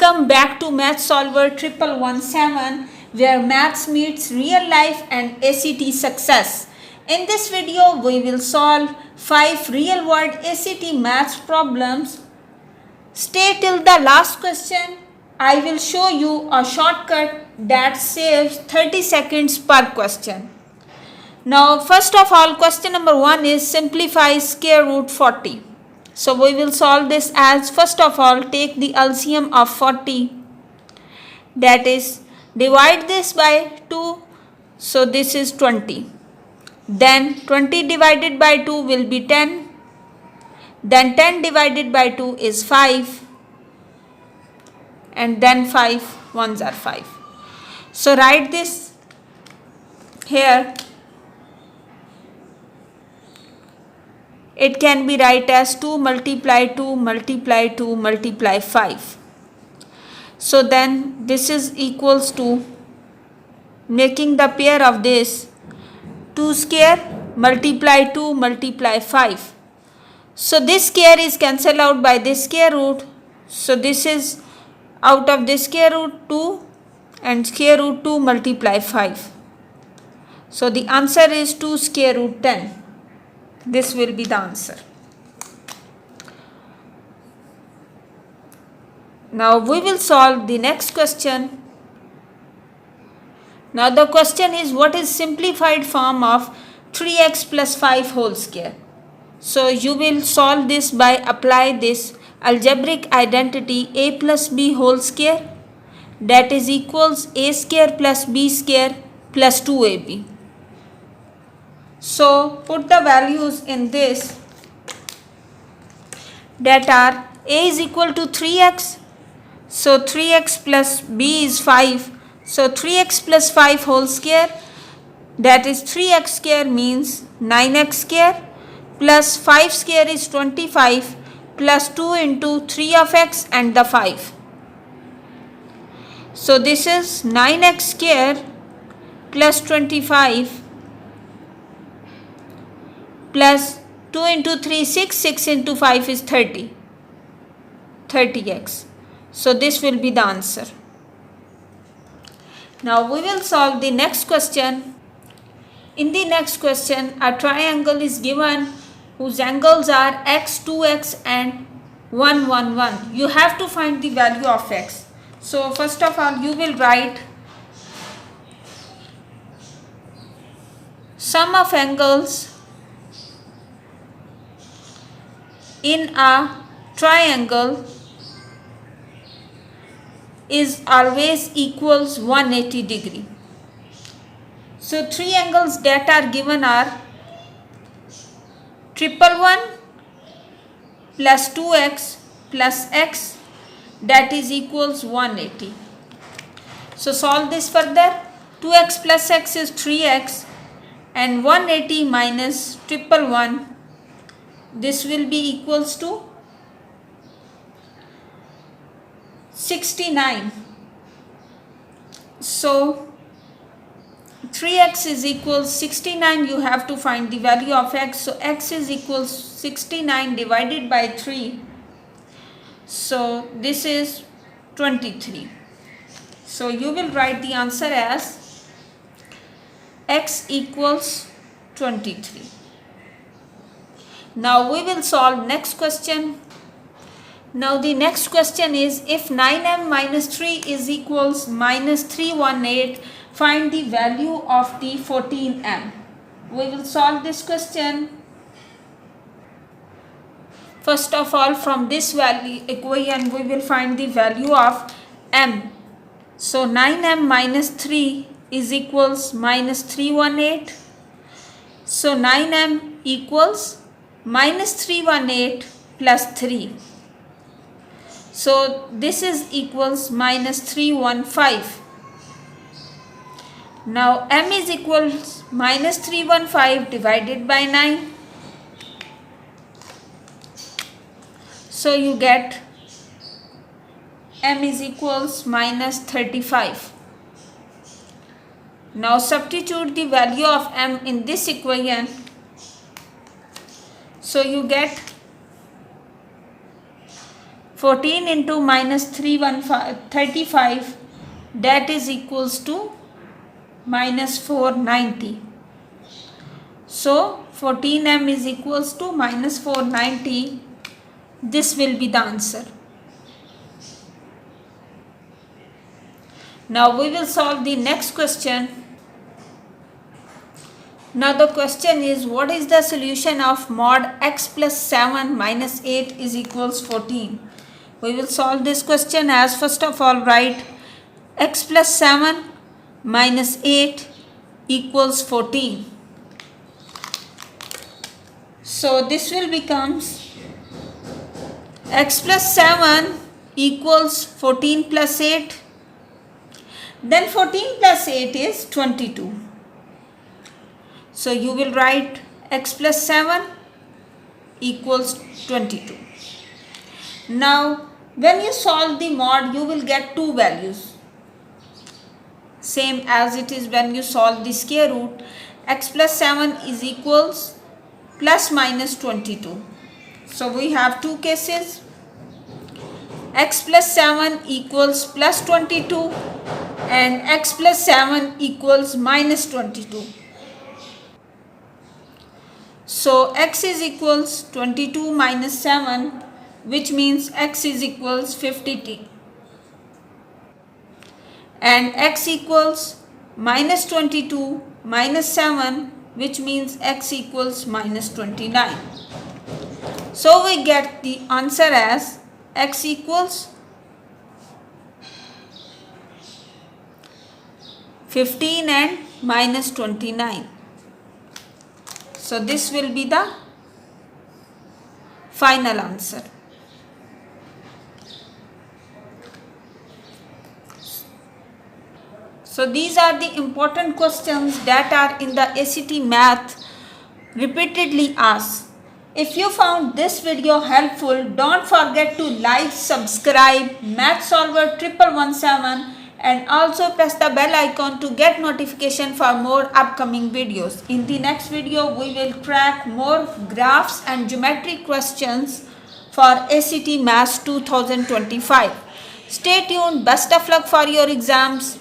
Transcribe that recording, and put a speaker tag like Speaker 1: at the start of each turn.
Speaker 1: Welcome back to Math Solver 1117, where maths meets real life and ACT success. In this video, we will solve 5 real world ACT maths problems. Stay till the last question. I will show you a shortcut that saves 30 seconds per question. Now, first of all, question number 1 is simplify square root 40. So we will solve this as, first of all, take the LCM of 40, that is, divide this by 2, so this is 20. Then 20 divided by 2 will be 10. Then 10 divided by 2 is 5. And then 5 ones are 5. So write this here. It can be write as 2 multiply 2 multiply 2 multiply 5. So then this is equals to, making the pair of this, 2 square multiply 2 multiply 5. So this square is cancelled out by this square root. So this is out of this square root 2 and square root 2 multiply 5. So the answer is 2 square root 10. This will be the answer. Now we will solve the next question. Now the question is, what is simplified form of 3x plus 5 whole square? So you will solve this by apply this algebraic identity a plus b whole square, that is equals a square plus b square plus 2ab. So put the values in this, that are a is equal to 3x. So 3x plus b is 5. So 3x plus 5 whole square, that is 3x square means 9x square, plus 5 square is 25, plus 2 into 3 of x and the 5. So this is 9x square plus 25 plus 2 into 3, 6, 6 into 5 is 30, 30x. So this will be the answer. Now we will solve the next question. In the next question, a triangle is given whose angles are x, 2x and 1, 1, 1. You have to find the value of x. So first of all, you will write sum of angles in a triangle is always equals 180 degree. So three angles that are given are 111 plus 2x plus x, that is equals 180. So solve this further. 2x plus x is 3x and 180 minus 111, this will be equals to 69. So 3x is equals 69. You have to find the value of x. So x is equals 69 divided by 3. So this is 23. So you will write the answer as x equals 23. Now we will solve next question. Now the next question is, if 9m minus 3 is equals minus 318, find the value of the 14m. We will solve this question. First of all, from this value equation, we will find the value of m. So 9m minus 3 is equals minus 318. So 9m equals minus 318 plus 3. So this is equals minus 315. Now m is equals minus 315 divided by 9. So you get m is equals minus 35. Now substitute the value of m in this equation. So you get 14 into minus 35, that is equals to minus 490. So 14m is equals to minus 490. This will be the answer. Now we will solve the next question. Now the question is, what is the solution of mod x plus 7 minus 8 is equals 14? We will solve this question as first of all write x plus 7 minus 8 equals 14. So this will becomes x plus 7 equals 14 plus 8. Then 14 plus 8 is 22. So you will write x plus 7 equals 22. Now when you solve the mod, you will get two values. Same as it is when you solve the square root. X plus 7 is equals plus minus 22. So we have two cases. X plus 7 equals plus 22 and x plus 7 equals minus 22. So x is equals 22 minus 7, which means x is equals 50t. And x equals minus 22 minus 7, which means x equals minus 29. So we get the answer as x equals 15 and minus 29. So this will be the final answer. So these are the important questions that are in the ACT Math repeatedly asked. If you found this video helpful, don't forget to like, subscribe Math Solver 1117 and also press the bell icon to get notification for more upcoming videos. In the next video, we will crack more graphs and geometry questions for ACT Math 2025. Stay tuned. Best of luck for your exams.